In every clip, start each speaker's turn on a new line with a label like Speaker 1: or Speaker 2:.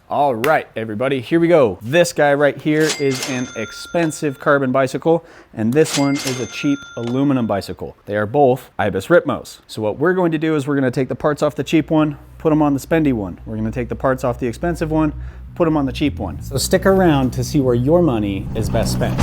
Speaker 1: All right, everybody, here we go. This guy right here is an expensive carbon bicycle, and this one is a cheap aluminum bicycle. They are both IBIS Ripmos. So what we're going to do is we're going to take the parts off the cheap one, put them on the spendy one. We're going to take the parts off the expensive one, put them on the cheap one. So stick around to see where your money is best spent.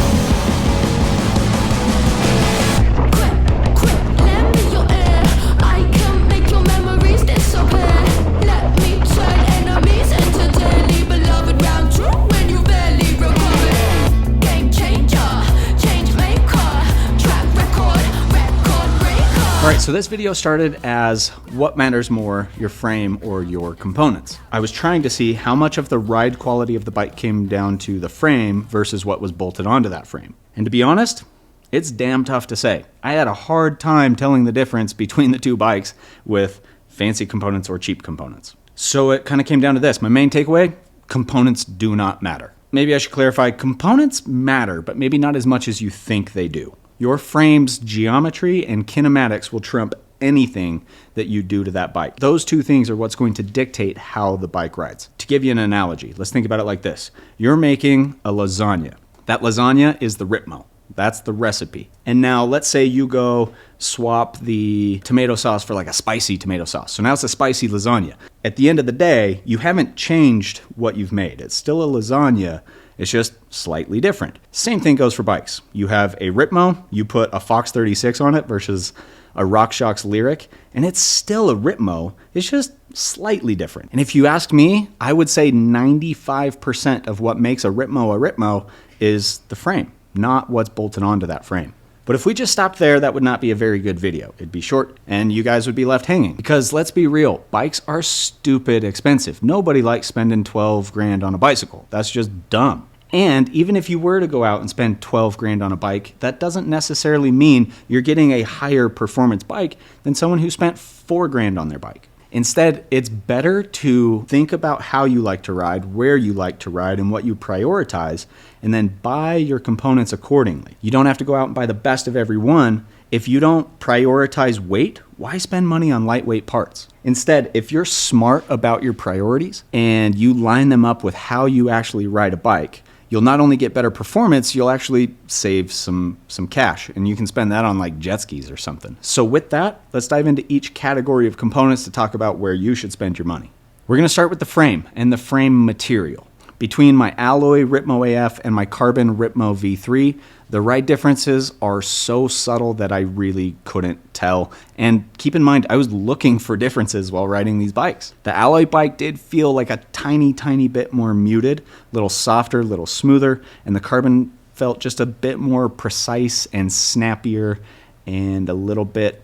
Speaker 1: All right, so this video started as what matters more, your frame or your components. I was trying to see how much of the ride quality of the bike came down to the frame versus what was bolted onto that frame. And to be honest, it's damn tough to say. I had a hard time telling the difference between the two bikes with fancy components or cheap components. So it kind of came down to this. My main takeaway, components do not matter. Maybe I should clarify, components matter, but maybe not as much as you think they do. Your frame's geometry and kinematics will trump anything that you do to that bike. Those two things are what's going to dictate how the bike rides. To give you an analogy, let's think about it like this. You're making a lasagna. That lasagna is the Ripmo. That's the recipe. And now let's say you go swap the tomato sauce for like a spicy tomato sauce. So now it's a spicy lasagna. At the end of the day, you haven't changed what you've made. It's still a lasagna. It's just slightly different. Same thing goes for bikes. You have a Ripmo, you put a Fox 36 on it versus a RockShox Lyric, and it's still a Ripmo. It's just slightly different. And if you ask me, I would say 95% of what makes a Ripmo is the frame, not what's bolted onto that frame. But if we just stopped there, that would not be a very good video. It'd be short and you guys would be left hanging. Because let's be real, bikes are stupid expensive. Nobody likes spending 12 grand on a bicycle. That's just dumb. And even if you were to go out and spend 12 grand on a bike, that doesn't necessarily mean you're getting a higher performance bike than someone who spent 4 grand on their bike. Instead, it's better to think about how you like to ride, where you like to ride, and what you prioritize, and then buy your components accordingly. You don't have to go out and buy the best of every one. If you don't prioritize weight, why spend money on lightweight parts? Instead, if you're smart about your priorities and you line them up with how you actually ride a bike, you'll not only get better performance, you'll actually save some cash, and you can spend that on like jet skis or something. So with that, let's dive into each category of components to talk about where you should spend your money. We're gonna start with the frame and the frame material. Between my alloy Ripmo AF and my carbon Ripmo V3, the ride differences are so subtle that I really couldn't tell. And keep in mind, I was looking for differences while riding these bikes. The alloy bike did feel like a tiny bit more muted, a little softer, a little smoother, and the carbon felt just a bit more precise and snappier and a little bit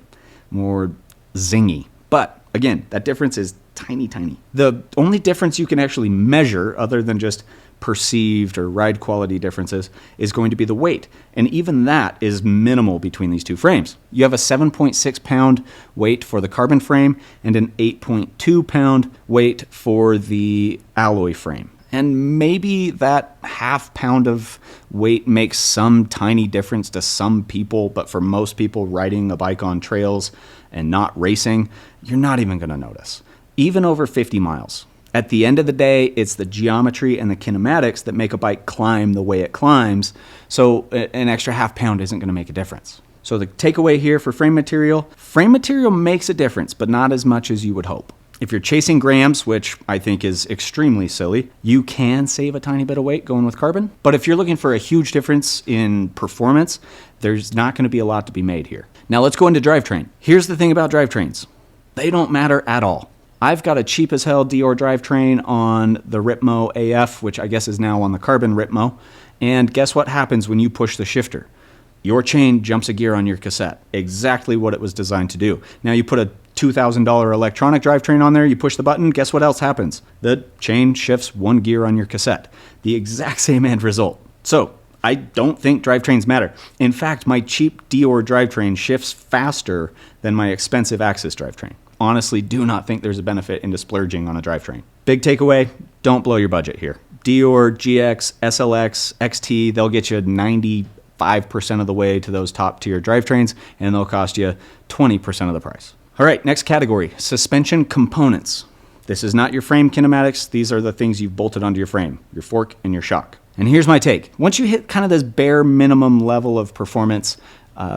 Speaker 1: more zingy. But again, that difference is tiny. The only difference you can actually measure, other than just perceived or ride quality differences, is going to be the weight. And even that is minimal between these two frames. You have a 7.6 pound weight for the carbon frame and an 8.2 pound weight for the alloy frame. And maybe that half pound of weight makes some tiny difference to some people, but for most people riding a bike on trails and not racing, you're not even gonna notice. Even over 50 miles. At the end of the day, it's the geometry and the kinematics that make a bike climb the way it climbs, so an extra half pound isn't going to make a difference. So the takeaway here for frame material makes a difference, but not as much as you would hope. If you're chasing grams, which I think is extremely silly, you can save a tiny bit of weight going with carbon. But if you're looking for a huge difference in performance, there's not going to be a lot to be made here. Now let's go into drivetrain. Here's the thing about drivetrains. They don't matter at all. I've got a cheap as hell Dior drivetrain on the Ripmo AF, which I guess is now on the carbon Ripmo. And guess what happens when you push the shifter? Your chain jumps a gear on your cassette. Exactly what it was designed to do. Now you put a $2,000 electronic drivetrain on there, you push the button, guess what else happens? The chain shifts 1 gear on your cassette. The exact same end result. So I don't think drivetrains matter. In fact, my cheap Dior drivetrain shifts faster than my expensive Axis drivetrain. Honestly, do not think there's a benefit into splurging on a drivetrain. Big takeaway, don't blow your budget here. Dior, GX, SLX, XT, they'll get you 95% of the way to those top tier drivetrains, and they'll cost you 20% of the price. All right, next category, suspension components. This is not your frame kinematics. These are the things you've bolted onto your frame, your fork and your shock. And here's my take. Once you hit kind of this bare minimum level of performance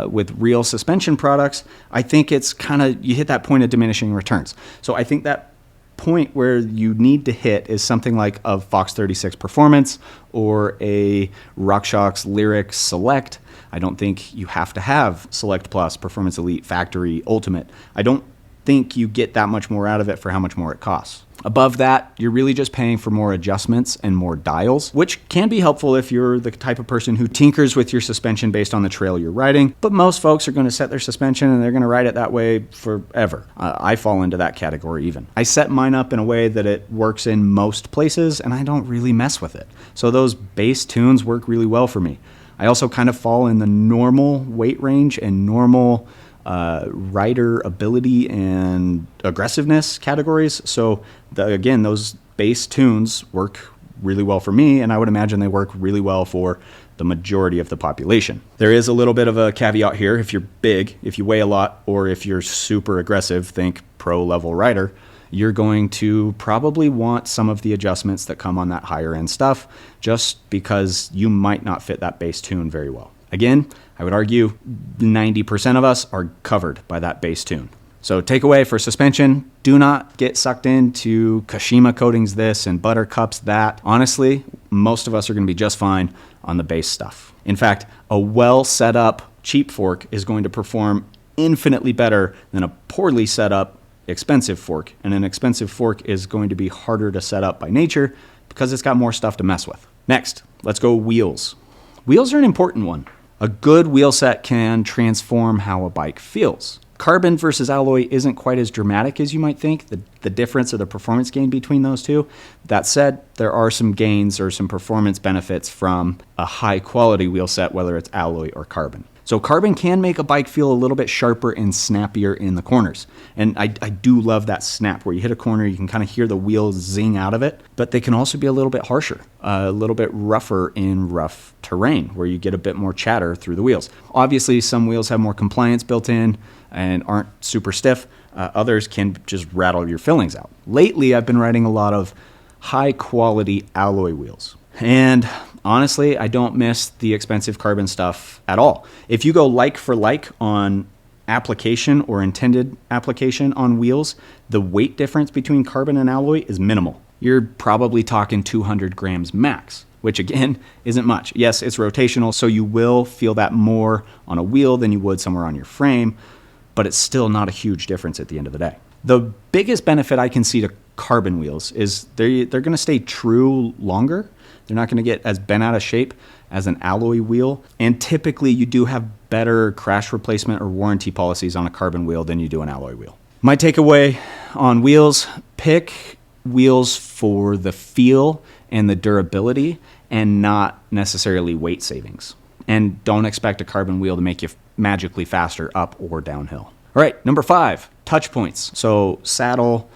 Speaker 1: with real suspension products, I think it's kind of, you hit that point of diminishing returns. So I think that point where you need to hit is something like a Fox 36 Performance or a RockShox Lyric Select. I don't think you have to have Select Plus, Performance Elite, Factory, Ultimate. I don't think you get that much more out of it for how much more it costs. Above that, you're really just paying for more adjustments and more dials, which can be helpful if you're the type of person who tinkers with your suspension based on the trail you're riding. But most folks are going to set their suspension and they're going to ride it that way forever. I fall into that category even. I set mine up in a way that it works in most places and I don't really mess with it. So those bass tunes work really well for me. I also kind of fall in the normal weight range and normal rider ability and aggressiveness categories. So again, those bass tunes work really well for me, and I would imagine they work really well for the majority of the population. There is a little bit of a caveat here. If you're big, if you weigh a lot, or if you're super aggressive, think pro level rider, you're going to probably want some of the adjustments that come on that higher end stuff, just because you might not fit that bass tune very well. Again, I would argue 90% of us are covered by that bass tune. So takeaway for suspension, do not get sucked into Kashima coatings this and Buttercups that. Honestly, most of us are going to be just fine on the bass stuff. In fact, a well set up cheap fork is going to perform infinitely better than a poorly set up expensive fork. And an expensive fork is going to be harder to set up by nature because it's got more stuff to mess with. Next, let's go wheels. Wheels are an important one. A good wheel set can transform how a bike feels. Carbon versus alloy isn't quite as dramatic as you might think, the difference or the performance gain between those two. That said, there are some gains or some performance benefits from a high quality wheel set, whether it's alloy or carbon. So carbon can make a bike feel a little bit sharper and snappier in the corners. And I do love that snap where you hit a corner, you can kind of hear the wheels zing out of it, but they can also be a little bit harsher, a little bit rougher in rough terrain where you get a bit more chatter through the wheels. Obviously, some wheels have more compliance built in and aren't super stiff. Others can just rattle your fillings out. Lately, I've been riding a lot of high quality alloy wheels. And honestly, I don't miss the expensive carbon stuff at all. If you go like for like on application or intended application on wheels, the weight difference between carbon and alloy is minimal. You're probably talking 200 grams max, which again, isn't much. Yes, it's rotational, so you will feel that more on a wheel than you would somewhere on your frame, but it's still not a huge difference at the end of the day. The biggest benefit I can see to carbon wheels is they're going to stay true longer. They're not going to get as bent out of shape as an alloy wheel. And typically you do have better crash replacement or warranty policies on a carbon wheel than you do an alloy wheel. My takeaway on wheels, pick wheels for the feel and the durability and not necessarily weight savings. And don't expect a carbon wheel to make you magically faster up or downhill. All right, number 5, touch points. So saddle,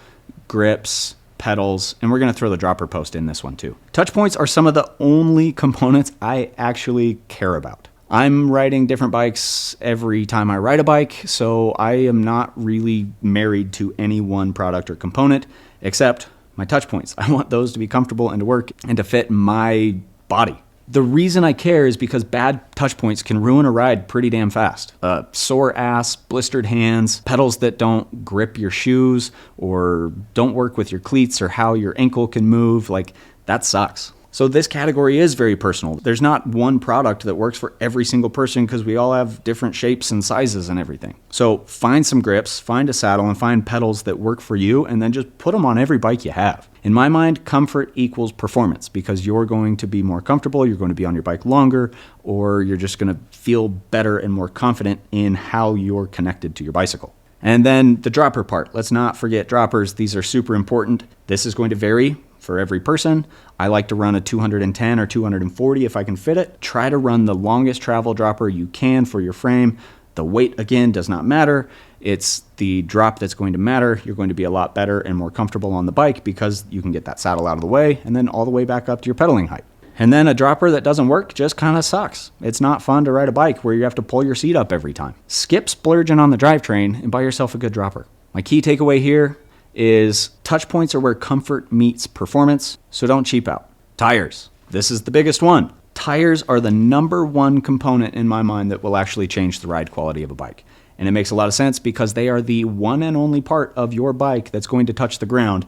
Speaker 1: grips, pedals, and we're going to throw the dropper post in this one too. Touch points are some of the only components I actually care about. I'm riding different bikes every time I ride a bike, so I am not really married to any one product or component except my touch points. I want those to be comfortable and to work and to fit my body. The reason I care is because bad touch points can ruin a ride pretty damn fast. Sore ass, blistered hands, pedals that don't grip your shoes or don't work with your cleats or how your ankle can move, like that sucks. So this category is very personal. There's not one product that works for every single person because we all have different shapes and sizes and everything. So find some grips, find a saddle, and find pedals that work for you, and then just put them on every bike you have. In my mind, comfort equals performance because you're going to be more comfortable, you're going to be on your bike longer, or you're just going to feel better and more confident in how you're connected to your bicycle. And then the dropper part. Let's not forget droppers. These are super important. This is going to vary for every person. I like to run a 210 or 240 if I can fit it. Try to run the longest travel dropper you can for your frame. The weight, again, does not matter. It's the drop that's going to matter. You're going to be a lot better and more comfortable on the bike because you can get that saddle out of the way and then all the way back up to your pedaling height. And then a dropper that doesn't work just kind of sucks. It's not fun to ride a bike where you have to pull your seat up every time. Skip splurging on the drivetrain and buy yourself a good dropper. My key takeaway here is touch points are where comfort meets performance, so don't cheap out. Tires. This is the biggest one. Tires are the number one component in my mind that will actually change the ride quality of a bike. And it makes a lot of sense because they are the one and only part of your bike that's going to touch the ground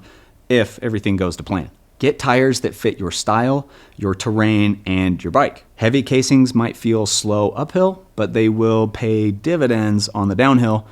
Speaker 1: if everything goes to plan. Get tires that fit your style, your terrain, and your bike. Heavy casings might feel slow uphill, but they will pay dividends on the downhill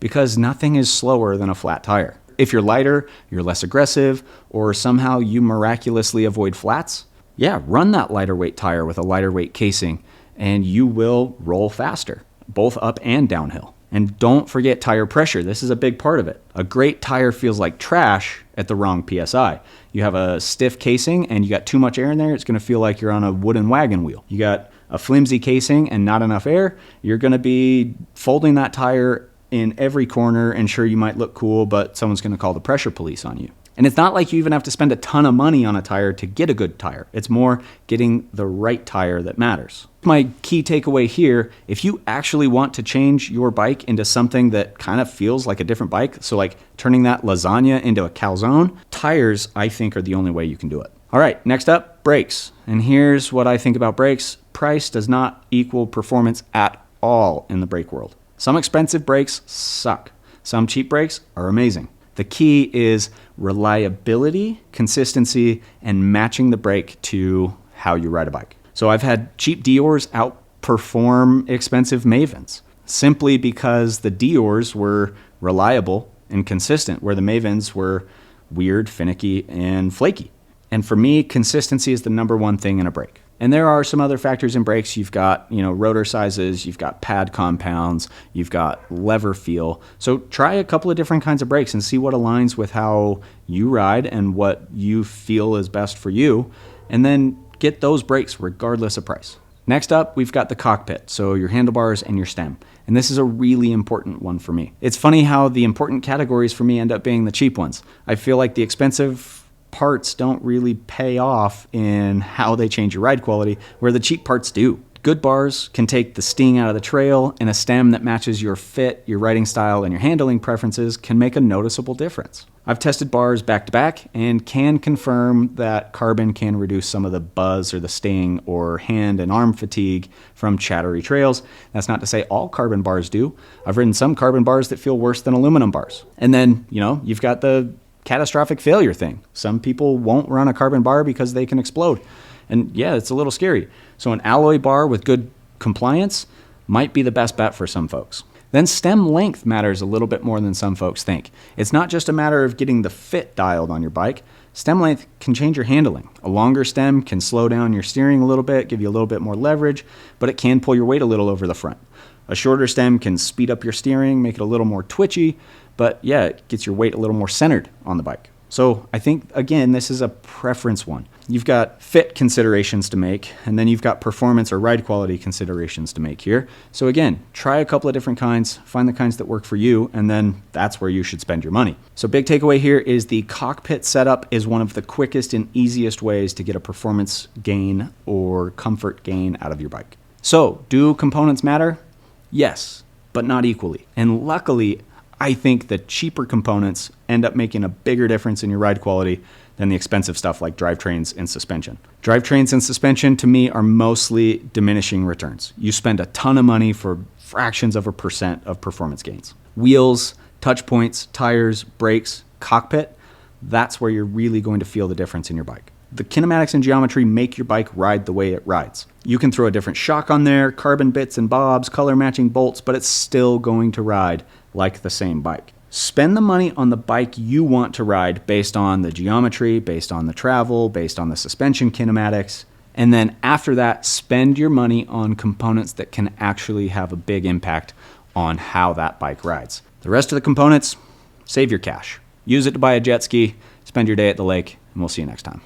Speaker 1: because nothing is slower than a flat tire. If you're lighter, you're less aggressive, or somehow you miraculously avoid flats, yeah, run that lighter weight tire with a lighter weight casing and you will roll faster, both up and downhill. And don't forget tire pressure. This is a big part of it. A great tire feels like trash at the wrong PSI. You have a stiff casing and you got too much air in there, it's going to feel like you're on a wooden wagon wheel. You got a flimsy casing and not enough air, you're going to be folding that tire in every corner, and sure, you might look cool, but someone's going to call the pressure police on you. And it's not like you even have to spend a ton of money on a tire to get a good tire. It's more getting the right tire that matters. My key takeaway here, if you actually want to change your bike into something that kind of feels like a different bike, so like turning that lasagna into a calzone, tires, I think, are the only way you can do it. All right, next up, brakes. And here's what I think about brakes. Price does not equal performance at all in the brake world. Some expensive brakes suck. Some cheap brakes are amazing. The key is reliability, consistency, and matching the brake to how you ride a bike. So I've had cheap Diors outperform expensive Mavens simply because the Diors were reliable and consistent, where the Mavens were weird, finicky, and flaky. And for me, consistency is the number one thing in a brake. And there are some other factors in brakes. You've got, rotor sizes, you've got pad compounds, you've got lever feel. So try a couple of different kinds of brakes and see what aligns with how you ride and what you feel is best for you. And then get those brakes regardless of price. Next up, we've got the cockpit. So your handlebars and your stem. And this is a really important one for me. It's funny how the important categories for me end up being the cheap ones. I feel like the expensive parts don't really pay off in how they change your ride quality, where the cheap parts do. Good bars can take the sting out of the trail, and a stem that matches your fit, your riding style, and your handling preferences can make a noticeable difference. I've tested bars back to back and can confirm that carbon can reduce some of the buzz or the sting or hand and arm fatigue from chattery trails. That's not to say all carbon bars do. I've ridden some carbon bars that feel worse than aluminum bars. And then, you've got the catastrophic failure thing. Some people won't run a carbon bar because they can explode. And yeah, it's a little scary. So an alloy bar with good compliance might be the best bet for some folks. Then stem length matters a little bit more than some folks think. It's not just a matter of getting the fit dialed on your bike. Stem length can change your handling. A longer stem can slow down your steering a little bit, give you a little bit more leverage, but it can pull your weight a little over the front. A shorter stem can speed up your steering, make it a little more twitchy, but yeah, it gets your weight a little more centered on the bike. So I think, again, this is a preference one. You've got fit considerations to make, and then you've got performance or ride quality considerations to make here. So again, try a couple of different kinds, find the kinds that work for you, and then that's where you should spend your money. So big takeaway here is the cockpit setup is one of the quickest and easiest ways to get a performance gain or comfort gain out of your bike. So do components matter? Yes, but not equally. And luckily, I think the cheaper components end up making a bigger difference in your ride quality than the expensive stuff like drivetrains and suspension. Drivetrains and suspension, to me, are mostly diminishing returns. You spend a ton of money for fractions of a % of performance gains. Wheels, touch points, tires, brakes, cockpit, that's where you're really going to feel the difference in your bike. The kinematics and geometry make your bike ride the way it rides. You can throw a different shock on there, carbon bits and bobs, color matching bolts, but it's still going to ride like the same bike. Spend the money on the bike you want to ride based on the geometry, based on the travel, based on the suspension kinematics, and then after that, spend your money on components that can actually have a big impact on how that bike rides. The rest of the components, save your cash. Use it to buy a jet ski, spend your day at the lake, and we'll see you next time.